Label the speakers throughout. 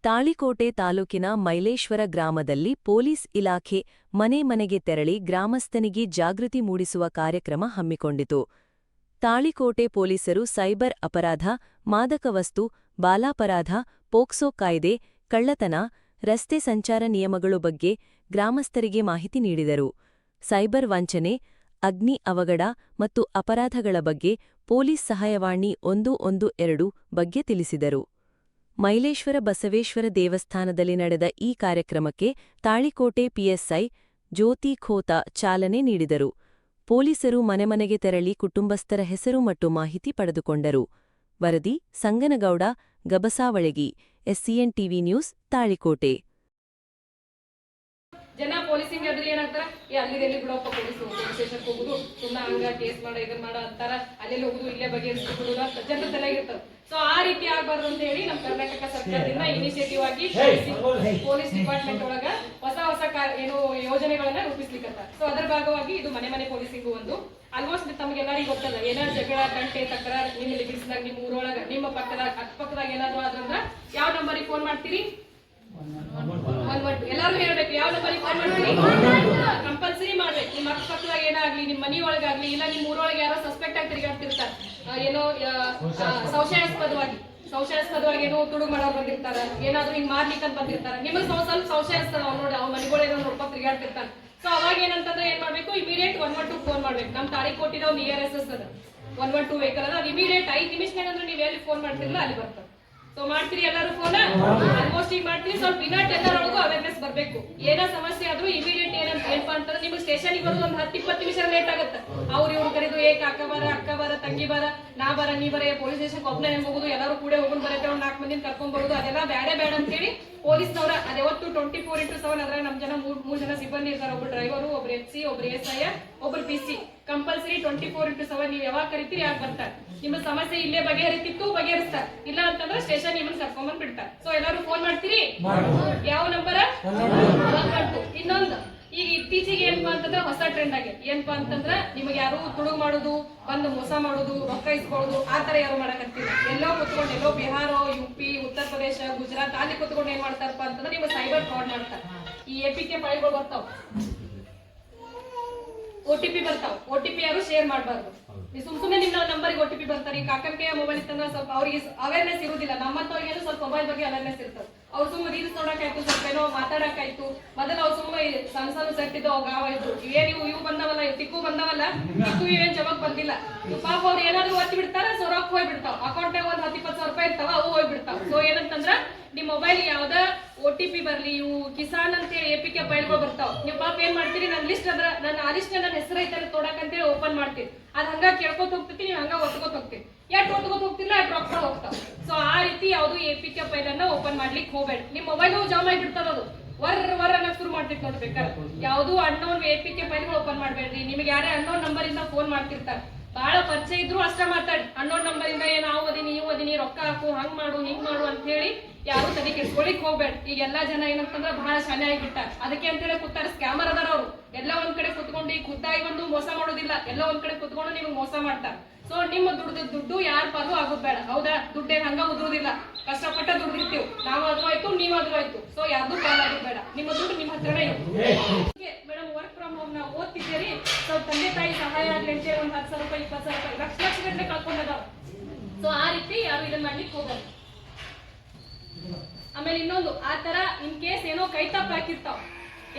Speaker 1: ತಾಳಿಕೋಟೆ ತಾಲೂಕಿನ ಮೈಲೇಶ್ವರ ಗ್ರಾಮದಲ್ಲಿ ಪೊಲೀಸ್ ಇಲಾಖೆ ಮನೆ ಮನೆಗೆ ತೆರಳಿ ಗ್ರಾಮಸ್ಥನಿಗೆ ಜಾಗೃತಿ ಮೂಡಿಸುವ ಕಾರ್ಯಕ್ರಮ ಹಮ್ಮಿಕೊಂಡಿತು. ತಾಳಿಕೋಟೆ ಪೊಲೀಸರು ಸೈಬರ್ ಅಪರಾಧ, ಮಾದಕ ವಸ್ತು, ಬಾಲಾಪರಾಧ, ಪೋಕ್ಸೋ ಕಾಯ್ದೆ, ಕಳ್ಳತನ, ರಸ್ತೆ ಸಂಚಾರ ನಿಯಮಗಳು ಬಗ್ಗೆ ಗ್ರಾಮಸ್ಥರಿಗೆ ಮಾಹಿತಿ ನೀಡಿದರು. ಸೈಬರ್ ವಂಚನೆ, ಅಗ್ನಿ ಅವಘಡ ಮತ್ತು ಅಪರಾಧಗಳ ಬಗ್ಗೆ ಪೊಲೀಸ್ ಸಹಾಯವಾಣಿ 112 ಬಗ್ಗೆ ತಿಳಿಸಿದರು. ಮೈಲೇಶ್ವರ ಬಸವೇಶ್ವರ ದೇವಸ್ಥಾನದಲ್ಲಿ ನಡೆದ ಈ ಕಾರ್ಯಕ್ರಮಕ್ಕೆ ತಾಳಿಕೋಟೆ ಪಿಎಸ್ಐ ಜ್ಯೋತಿ ಖೋತಾ ಚಾಲನೆ ನೀಡಿದರು. ಪೊಲೀಸರು ಮನೆಮನೆಗೆ ತೆರಳಿ ಕುಟುಂಬಸ್ಥರ ಹೆಸರು ಮತ್ತು ಮಾಹಿತಿ ಪಡೆದುಕೊಂಡರು. ವರದಿ ಸಂಗನಗೌಡ ಗಬಸಾವಳಗಿ, ಎಸ್ಸಿಎನ್ ಟಿವಿ ನ್ಯೂಸ್, ತಾಳಿಕೋಟೆ.
Speaker 2: ಜನ ಪೊಲೀಸಿಂಗ್ ಆದ್ರೆ ಏನಾಗ್ತಾರ, ಅಲ್ಲಿ ಬಿಡೋಪ್ಪ ಪೊಲೀಸ್ ಸ್ಟೇಷನ್ ಹೋಗುದು, ಸುಮ್ಮನೆ ಹಂಗ ಕೇಸ್ ಮಾಡ ಇದನ್ನ ಮಾಡ ಅಂತಾರ, ಅಲ್ಲೆಲ್ಲಿ ಹೋಗುದು ಇಲ್ಲೇ ಬಗೆಹರಿಸಿಬಿಡುದ ಜನರ ತಲೆಗಿರ್ತದೆ. ಸೊ ಆ ರೀತಿ ಆಗ್ಬಾರ್ದು ಅಂತ ಹೇಳಿ ನಮ್ಮ ಕರ್ನಾಟಕ ಸರ್ಕಾರದಿಂದ ಇನಿಷಿಯೇಟಿವ್ ಆಗಿ ಪೊಲೀಸ್ ಡಿಪಾರ್ಟ್ಮೆಂಟ್ ಒಳಗ ಹೊಸ ಏನು ಯೋಜನೆಗಳನ್ನ ರೂಪಿಸ್ಲಿಕ್ಕತ್ತ. ಸೊ ಅದರ ಭಾಗವಾಗಿ ಇದು ಮನೆ ಮನೆ ಪೊಲೀಸಿಂಗು ಒಂದು ಆಲ್ಮೋಸ್ಟ್ ತಮಗೆಲ್ಲರಿಗೂ ಗೊತ್ತಲ್ಲ, ಏನಾದ್ರು ಜಗಳ ಗಂಟೆ ತಕರಾರು ನಿಮ್ಮ ಲಿಮಿಟ್ಸ್ನಾಗ ನಿಮ್ಮ ಊರೊಳಗ ನಿಮ್ಮ ಪಕ್ಕದಾಗ ಅಕ್ಕಪಕ್ಕದಾಗ ಏನಾದ್ರು ಆದ್ರಂದ್ರ ಯಾವ ನಂಬರಿಗೆ ಫೋನ್ ಮಾಡ್ತೀರಿ? ಎಲ್ಲಾರು ಹೇಳ್ಬೇಕು, ಯಾವ ನಂಬರಿಗೆ ಫೋನ್ ಮಾಡ್ತೀರಿ? ಕಂಪಲ್ಸರಿ ಮಾಡ್ಬೇಕು. ನಿಮ್ಮ ಅಕ್ಕಪಕ್ಕದಾಗ ಏನಾಗ್ಲಿ, ನಿಮ್ಮ ಮನೆಯೊಳಗಾಗ್ಲಿ, ಇಲ್ಲ ನಿಮ್ಮ ಊರೊಳಗೆ ಯಾರೋ ಸಸ್ಪೆಕ್ಟ್ ಆಗಿ ತಿರುಗಾಡ್ತಿರ್ತಾರೆ, ಏನೋ ಸಂಶಯಾಸ್ಪದವಾಗಿ ಏನೋ ತುಡುಗು ಮಾಡೋರು ಬಂದಿರ್ತಾರ, ಏನಾದ್ರು ಹಿಂಗ್ ಮಾರ್ಲಿಕ್ಕೆ ಅಂತ ಬಂದಿರ್ತಾರ, ನಿಮಗೆ ಸ್ವಲ್ಪ ಸಂಶಯಾಸ್ಪದ ಅವ್ರು ನೋಡಿ ಅವ್ರ ಮನೆಗಳೇನೋ ನೋಡ್ಕೊಂಡು ತಿರುಗಾಡ್ತಿರ್ತಾನೆ. ಸೊ ಅವಾಗ ಏನಂತಂದ್ರೆ ಏನ್ ಮಾಡ್ಬೇಕು, ಇಮಿಡಿಯೇಟ್ 112 ಫೋನ್ ಮಾಡ್ಬೇಕು. ನಮ್ ತಾಳಿಕೋಟಿನ ಒಂದು ERSS ಅದ 112 ವೆಹಿಕಲ್ ಅದ, ಅದು ಇಮಿಡಿಯೇಟ್ 5 ನಿಮಿಷನಾಗ ಅಂದ್ರೆ ನೀವು ಎಲ್ಲಿ ಫೋನ್ ಮಾಡ್ತಿರಲ್ಲ ಅಲ್ಲಿ ಬರ್ತದೆ. ಸೊ ಮಾಡ್ತೀರಿ ಎಲ್ಲರೂ ಫೋನ್? ಆಲ್ಮೋಸ್ಟ್ ಈಗ ಮಾಡ್ತೀರಿ. ಸ್ವಲ್ಪ ಇನಾಟ್ ಎಲ್ಲರೊಳಗೂ ಅವೇರ್ನೆಸ್ ಬರ್ಬೇಕು. ಏನೋ ಸಮಸ್ಯೆ ಆದ್ರೂ ಇಮಿಡಿಯೇಟ್ ಏನಪ್ಪಾ ಅಂತಂದ್ರೆ ನಿಮ್ಗೆ ಸ್ಟೇಷನ್ಗೆ ಬರೋದು ಒಂದು 10-20 ನಿಮಿಷ ಲೇಟ್ ಆಗುತ್ತೆ. ಅವ್ರು ಇವ್ರು ಕರೆದು ಅಕ್ಕ ಬರ ತಂಗಿ ಬರ ನಾ ಬರ ನೀ ಬರ ಪೊಲೀಸ್ ಸ್ಟೇಷನ್ ಒಬ್ಬನೇ ಹೋಗುದು, ಎಲ್ಲರೂ ಕೂಡ ಹೋಗೋದು, ಬರುತ್ತೆ ಒಂದು 4 ಮಂದಿನ ಕರ್ಕೊಂಡ್ ಬರೋದು, ಅದೆಲ್ಲ ಬೇಡ ಅಂತ ಹೇಳಿ ಪೊಲೀಸ್ನವ್ರ ಅದ್ಯಾವತ್ತು 24/7 ಅದ್ರಾಗ ನಮ್ ಜನ ಮೂರ್ ಜನ ಸಿಬ್ಬಂದಿ ಇರ್ತಾರೆ. ಒಬ್ರು ಡ್ರೈವರು, ಒಬ್ರು FC, ಒಬ್ರು SI, ಒಬ್ರು PC. ಕಂಪಲ್ಸರಿ 24/7 ನೀವು ಯಾವಾಗ ಕರಿತೀರಿ ಯಾಕೆ ಬರ್ತಾರೆ. ನಿಮ್ಮ ಸಮಸ್ಯೆ ಇಲ್ಲೇ ಬಗೆಹರಿತಿತ್ತು ಬಗೆಹರಿಸ್ತಾರೆ, ಇಲ್ಲ ಅಂತಂದ್ರೆ ಸ್ಟೇಷನ್ ನಿಮ್ಮನ್ನ ಕರ್ಕೊಂಡ್ ಬಂದ್ ಬಿಡ್ತಾರೆ. ಸೊ ಎಲ್ಲರೂ ಫೋನ್ ಮಾಡ್ತೀರಿ? ಯಾವ ನಂಬರ್? 112. ಇನ್ನೊಂದು ಈಗ ಇತ್ತೀಚೆಗೆ ಏನಪ್ಪಾ ಅಂತಂದ್ರೆ ಹೊಸ ಟ್ರೆಂಡ್ ಆಗಿ ಏನಪ್ಪಾ ಅಂತಂದ್ರ ನಿಮಗೆ ಯಾರು ತುಡುಗು ಮಾಡೋದು, ಬಂದು ಮೋಸ ಮಾಡೋದು, ರೊಕ್ಕ ಇಸ್ಕೊಳ್ಳೋದು ಆ ತರ ಯಾರು ಮಾಡಕತ್ತಿಲ್ಲ. ಎಲ್ಲೋ ಕುತ್ಕೊಂಡು ಎಲ್ಲೋ ಬಿಹಾರ, UP, ಉತ್ತರ ಪ್ರದೇಶ, ಗುಜರಾತ್ ಅಲ್ಲಿ ಕುತ್ಕೊಂಡು ಏನ್ ಮಾಡ್ತಾರಪ್ಪ ಅಂತಂದ್ರೆ ನಿಮ್ಗೆ ಸೈಬರ್ ಫ್ರಾಡ್ ಮಾಡ್ತಾರೆ. ಈ APK ಫೈಲ್ಗಳು ಬರ್ತಾವ, OTP ಬರ್ತಾವ. OTP ಯಾರು ಶೇರ್ ಮಾಡಬಾರ್ದು. ಸುಮ್ಮನೆ ನಿಮ್ಮ ನಂಬರ್ಗೆ OTP ಬರ್ತಾರೆ. ಈ ಕಾಕಂಕೆ ಮೊಬೈಲ್ ಇತ್ತಂದ್ರೆ ಸ್ವಲ್ಪ ಅವ್ರಿಗೆ ಅವೇರ್ನೆಸ್ ಇರುವುದಿಲ್ಲ. ನಮ್ಮಂತವ್ರಿಗೇನು ಸ್ವಲ್ಪ ಮೊಬೈಲ್ ಬಗ್ಗೆ ಅವೇರ್ನೆಸ್ ಇರ್ತದೆ. ಅವ್ರು ಸುಮ್ಮನೆ ರೀಲ್ಸ್ ನೋಡಕಾಯ್ತು, ಸ್ವಲ್ಪ ಏನೋ ಮಾತಾಡಕಾಯ್ತು. ಮೊದಲು ಅವ್ರು ಸುಮ್ಮನೆ ಸಣ್ಣ ಸೆಟ್ ಇದ್ದವು ಗಾವ ಇದ್ರು, ಇವು ಬಂದವಲ್ಲ, ತಿಕ್ಕು ಬಂದವಲ್ಲ, ತಿಕ್ಕು ಇವೇನ್ ಜಮಕ್ ಬಂದಿಲ್ಲ. ಪಾಪ ಅವ್ರು ಏನಾದ್ರು ಒತ್ತಿ ಬಿಡ್ತಾರ, ಸೊ ರೊಕ್ಕ ಹೋಗ್ಬಿಡ್ತಾವ. ಅಕೌಂಟ್ನಾಗ ಒಂದು 10-20 ಸಾವಿರ ರೂಪಾಯಿ ಇರ್ತಾವ, ಅವು ಹೋಗ್ಬಿಡ್ತಾವ. ಸೊ ಏನಂತಂದ್ರ ನಿಮ್ ಮೊಬೈಲ್ ಯಾವ್ದ OTP ಬರ್ಲಿ, ಇವು ಕಿಸಾನ್ ಅಂತೇಳಿ APK ಫೈಲ್ಗಳು ಬರ್ತಾವ. ನೀವು ಪಾಪ ಏನ್ ಮಾಡ್ತೀರಿ, ನನ್ನ ಲಿಸ್ಟ್ ಅದ್ರ ಆ ಲಿಸ್ಟ್ ನನ್ನ ಹೆಸರು ಐತೆ ತೋಡಕಂತೇಳಿ ಓಪನ್ ಮಾಡ್ತೀರಿ. ಅದ್ ಹಂಗ ಕೇಳ್ಕೊತ ಹೋಗ್ತೀವಿ, ನೀವು ಹಂಗ ಒತ್ಕೋತ ಹೋಗ್ತೀವಿ. ಯಾಕೆ ಒತ್ಕೋತ ಹೋಗ್ತಿಲ್ಲ, ಅಟ್ ರೊಕ್ಕ ಹೋಗ್ತಾವ. ಸೊ ಆ ರೀತಿ ಯಾವ್ದು APK ಫೈಲ್ ಅನ್ನ ಓಪನ್ ಮಾಡ್ಲಿಕ್ಕೆ ಹೋಗ್ಬೇಡ. ನಿಮ್ ಮೊಬೈಲ್ ಜಾಮ್ ಆಗಿಬಿಡ್ತಾರ, ಅದು ವರ್ ಅನ್ನೋ ಶುರು ಮಾಡ್ತಿತ್ತು ನೋಡ್ಬೇಕಾರೆ. ಯಾವ್ದು ಅನ್ನೋನ್ APK ಫೈಲ್ಗಳು ಓಪನ್ ಮಾಡ್ಬೇಡ್ರಿ. ನಿಮ್ಗೆ ಯಾರೇ ಅನ್ನೋನ್ ನಂಬರ್ ಇಂದ ಫೋನ್ ಮಾಡ್ತಿರ್ತಾರೆ, ಬಹಳ ಪರಿಚಯ ಇದ್ರು ಅಷ್ಟ ಮಾತಾಡಿ. ಅನ್ನೋನ್ ನಂಬರ್ ಇಂದ ನಾವು ಅದೀನಿ ರೊಕ್ಕ ಹಾಕು, ಹಂಗ್ ಮಾಡು ಹಿಂಗ್ ಮಾಡು ಅಂತ ಹೇಳಿ ಯಾರು ತಲೆ ಕೆಡ್ಸ್ಕೊಳಿಕ್ ಹೋಗ್ಬೇಡ. ಈಗ ಎಲ್ಲಾ ಜನ ಏನಂತಂದ್ರೆ ಬಹಳ ಶಾನೆ ಆಗಿಬಿಟ್ಟಾರ. ಅದಕ್ಕೆ ಅಂತೇಳಿ ಕೂತಾರ, ಸ್ಕ್ಯಾಮರ್ ಅದಾರ ಅವ್ರು. ಎಲ್ಲ ಒಂದ್ ಕಡೆ ಕುತ್ಕೊಂಡು ಈ ಖುದ್ದಾಗಿ ಒಂದು ಮೋಸ ಮಾಡೋದಿಲ್ಲ, ಎಲ್ಲ ಒಂದ್ ಕಡೆ ಕುತ್ಕೊಂಡು ನಿಮ್ಗೆ ಮೋಸ ಮಾಡ್ತಾರ. ಸೊ ನಿಮ್ಮ ದುಡ್ಡು ಯಾರ ಪಾಲು ಆಗೋದ್ ಬೇಡ, ಹೌದಾ? ದುಡ್ಡೇನ್ ಹಂಗ ಉದುರುದಿಲ್ಲ, ಕಷ್ಟಪಟ್ಟ ದುಡ್ದಿರ್ತೀವಿ ನಾವು, ಅದು ಆಯ್ತು ನೀವಾದ್ರೂ ಆಯ್ತು. ಸೊ ಯಾರ್ದು ಪಾಲ್ ಆಗೋದ್ ಬೇಡ, ನಿಮ್ಮ ದುಡ್ಡು ನಿಮ್ಮ ಹತ್ರನೇ ಇರುತ್ತೆ. ಮೇಡಮ್ ವರ್ಕ್ ಫ್ರಮ್ ಹೋಮ್ ನಾವು ಓದ್ತಿದ್ದೀರಿ, ಸ್ವಲ್ಪ ತಂದೆ ತಾಯಿ ಸಹಾಯ ಆಗ್ಲಿ ಅಂತೇಳಿ ಒಂದು 10,000 ರೂಪಾಯಿ 20,000 ರೂಪಾಯಿ ಲಕ್ಷ ಗಟ್ಟಲೆ ಕಳ್ಕೊಂಡದಾವ. ಸೊ ಆ ರೀತಿ ಯಾರು ಇದನ್ನ ಮಾಡ್ಲಿಕ್ಕೆ ಹೋಗಲ್ಲ. ಆಮೇಲೆ ಇನ್ನೊಂದು, ಆ ತರ ಇನ್ ಕೇಸ್ ಏನೋ ಕೈ ತಪ್ಪ ಹಾಕಿರ್ತಾವ,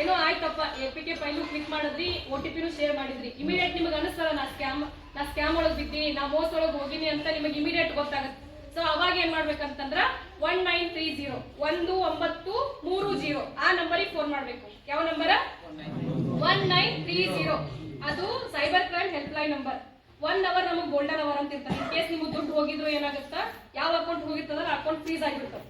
Speaker 2: ಏನೋ ಆಯ್ತಪ್ಪ APK ಫೈಲು ಕ್ಲಿಕ್ ಮಾಡಿದ್ರಿ, OTPನೂ ಶೇರ್ ಮಾಡಿದ್ರಿ, ಇಮಿಡಿಯೇಟ್ ನಿಮಗೆ ಅನಿಸ್ತಲ್ಲ ನಾ ಸ್ಕ್ಯಾಮ್ ಒಳಗ್ ಬಿದ್ದೀನಿ, ನಾ ಮೋಸ ಒಳಗ್ ಹೋಗಿನಿ ಅಂತ ನಿಮಗೆ ಇಮಿಡಿಯೇಟ್ ಗೊತ್ತಾಗುತ್ತೆ. ಸೊ ಅವಾಗ ಏನ್ ಮಾಡ್ಬೇಕಂತಂದ್ರ 1930 1930 ಆ ನಂಬರಿಗೆ ಫೋನ್ ಮಾಡ್ಬೇಕು. ಯಾವ ನಂಬರ್? 1930. ಅದು cyber crime helpline number. 1 hour ನಮಗೆ ಗೋಲ್ಡನ್ ಅವರ್ ಅಂತ ಇರ್ತಾರೆ. ಇನ್ ಕೇಸ್ ನಿಮ್ಗೆ ದುಡ್ಡು ಹೋಗಿದ್ರು ಏನಾಗುತ್ತಾ, ಯಾವ ಅಕೌಂಟ್ ಹೋಗಿರ್ತದ್ರ ಅಕೌಂಟ್ ಫ್ರೀಸ್ ಆಗಿಬಿಡ್ತಾವ.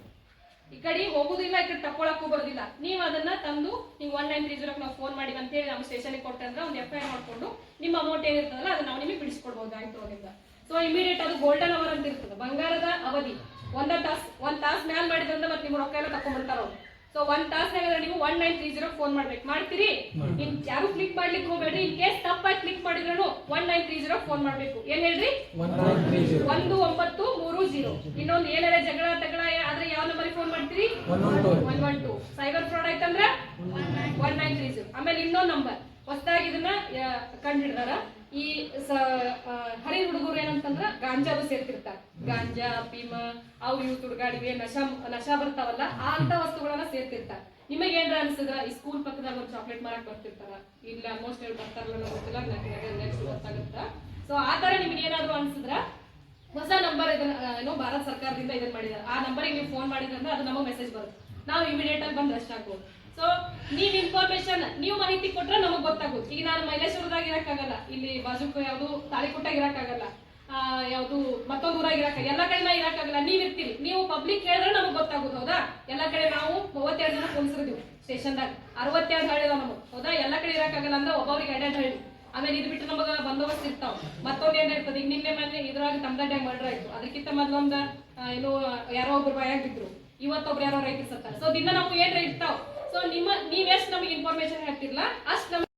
Speaker 2: ಈ ಕಡೆ ಹೋಗುದಿಲ್ಲ, ಈ ಕಡೆ ತಕೊಳಕ್ಕೂ ಬರೋದಿಲ್ಲ. ನೀವು ಅದನ್ನ ತಂದು ನೀವು 1930 ನಾವು ಫೋನ್ ಮಾಡಿ ಅಂತ ಹೇಳಿ ನಮ್ಮ ಸ್ಟೇಷನ್ಗೆ ಕೊಟ್ಟೆ ಅಂದ್ರೆ ಒಂದು FIR ಮಾಡ್ಕೊಂಡು ನಿಮ್ಮ ಅಮೌಂಟ್ ಏನಿರ್ತದಲ್ಲ ಅದನ್ನ ನಾವು ನಿಮಗೆ ಬಿಡಿಸ್ಕೊಡ್ಬೋದು ಬ್ಯಾಂಕ್ ಒಳಗಿಂದ. ಸೊ ಇಮಿಡಿಯೇಟ್ ಅದು ಗೋಲ್ಡನ್ ಅವರ್ ಅಂತ ಇರ್ತದೆ, ಬಂಗಾರದ ಅವಧಿ. ಒಂದ್ ತಾಸ್ ಮ್ಯಾಲ್ ಮಾಡಿದ್ರಿಂದ ಮತ್ತೆ ನಿಮ್ಮ ರೊಕ್ಕ ಎಲ್ಲ ತಕೊಂಡ್ಬಿಡ್ತಾರ ಅವ್ರು. ಸೊ 1 ತಾಸ್ನಾಗ ನೀವು 1930 ಫೋನ್ ಮಾಡ್ಬೇಕು. ಮಾಡ್ತೀರಿ? ಯಾರು ಕ್ಲಿಕ್ ಮಾಡ್ಲಿಕ್ಕೆ ಹೋಗ್ಬೇಡ್ರಿ. ಇನ್ ಕೇಸ್ ತಪ್ಪಾಗಿ ಕ್ಲಿಕ್ ಮಾಡಿದ್ರು 1930 ಫೋನ್ ಮಾಡ್ಬೇಕು. ಏನ್ ಹೇಳ್ರಿ? 1930. ಇನ್ನೊಂದು ಏನಾರ ಜಗಳ ತಗಳ ಆದ್ರೆ ಯಾವ ನಂಬರಿಗೆ ಫೋನ್ ಮಾಡ್ತೀರಿ? 112. ಸೈಬರ್ ಫ್ರಾಡ್ ಆಯ್ತಂದ್ರ 1930. ಆಮೇಲೆ ಇನ್ನೊಂದು ನಂಬರ್ ಹೊಸದಾಗಿ ಇದನ್ನ ಕಂಡು ಹಿಡ್ದಾರ. ಈ ಹರಿ ಹುಡುಗರು ಏನಂತಂದ್ರ ಗಾಂಜಾವು ಸೇರ್ತಿರ್ತಾರ. ಗಾಂಜಾ, ಅಫೀಮ, ಅವು ಇವು ತುಡುಗಾಡಿವೆ, ನಶಾ ಬರ್ತಾವಲ್ಲ, ಆ ಅಂತ ವಸ್ತುಗಳನ್ನ ಸೇರ್ತಿರ್ತಾರ. ನಿಮಗೆ ಏನ್ರ ಅನ್ಸಿದ್ರ ಈ ಸ್ಕೂಲ್ ಪಕ್ಕದಾಗ ಒಂದು ಚಾಕ್ಲೇಟ್ ಮಾರಕ್ ಬರ್ತಿರ್ತಾರ, ಇಲ್ಲ ಆಲ್ಮೋಸ್ಟ್ ಬರ್ತಾರಲ್ಲ ಗೊತ್ತಿಲ್ಲ, ನೆಕ್ಸ್ಟ್ ಗೊತ್ತಾಗುತ್ತ. ಸೊ ಆ ತರ ನಿಮ್ಗೆ ಏನಾದ್ರು ಅನ್ಸಿದ್ರ ಹೊಸ ನಂಬರ್ ಇದನ್ನ ಭಾರತ ಸರ್ಕಾರದಿಂದ ಇದನ್ನ ಮಾಡಿದಾರೆ. ಆ ನಂಬರಿಗೆ ನೀವು ಫೋನ್ ಮಾಡಿದ್ರಂದ್ರೆ ಅದು ನಮಗೆ ಮೆಸೇಜ್ ಬರುತ್ತೆ. ನಾವು ಇಮಿಡಿಯೇಟ್ ಆಗಿ ಬಂದು ಅಷ್ಟು ಹಾಕ್ಬೋದು. ಸೊ ನೀವ್ ಇನ್ಫಾರ್ಮೇಶನ್ ನೀವು ಮಾಹಿತಿ ಕೊಟ್ರೆ ನಮಗ್ ಗೊತ್ತಾಗುತ್ತೆ. ಈಗ ನಾನು ಮೈಲೇಶ್ವರದಾಗ ಇರಕ್ಕಾಗಲ್ಲ, ಇಲ್ಲಿ ಬಾಜುಕ್ ಯಾವ್ದು ತಾಳಿಕೊಟ್ಟಾಗ ಇರಕ್ಕಾಗಲ್ಲ, ಯಾವ್ದು ಮತ್ತೊಂದು ಊರಾಗ ಎಲ್ಲ ಕಡೆ ನಾ ಇರಕ್ಕಾಗಲ್ಲ. ನೀವ್ ಇರ್ತೀರಿ, ನೀವು ಪಬ್ಲಿಕ್ ಹೇಳಿದ್ರೆ ನಮಗ್ ಗೊತ್ತಾಗುತ್ತೆ. ಹೌದಾ? ಎಲ್ಲ ಕಡೆ ನಾವು 32 ಜನ ಪೊಲೀಸರಿದ್ದೀವಿ ಸ್ಟೇಷನ್ದಾಗ, 62 ಹಳ್ಳಿ ಅದಾವ ನಮಗ್. ಹೌದಾ? ಎಲ್ಲ ಕಡೆ ಇರಕ್ಕಾಗಲ್ಲ ಅಂದ್ರೆ ಒಬ್ಬೊಬ್ರಿಗೆ 2 ಹಳ್ಳಿ. ಆಮೇಲೆ ಇದು ಬಿಟ್ಟು ನಮಗ ಬಂದೋಬಸ್ತ್ ಇರ್ತಾವ. ಮತ್ತೊಂದ್ ಏನ್ ಇರ್ತದೆ, ಈಗ ನಿನ್ನೆ ಮನೆ ಇದ್ರಾಗ ತಮ್ಮದಾಗ ಮರ್ಡರ್ ಆಯ್ತು, ಅದಕ್ಕಿಂತ ಮೊದ್ಲೊಂದ ಏನು ಯಾರೋ ಒಬ್ರು ಬಾಯಾಗ ಬಿದ್ರು, ಇವತ್ತೊಬ್ರು ಯಾರೋ ರೈತರು ಸತ್ತಾರ. ಸೊ ದಿನ ನಾವು ಏನ್ ಇರ್ತಾವ. ಸೊ ನೀವ್ ಎಷ್ಟು ನಮಗೆ ಇನ್ಫಾರ್ಮೇಶನ್ ಹೇಳ್ತಿರ್ಲ ಅಷ್ಟು ನಮ್ಗೆ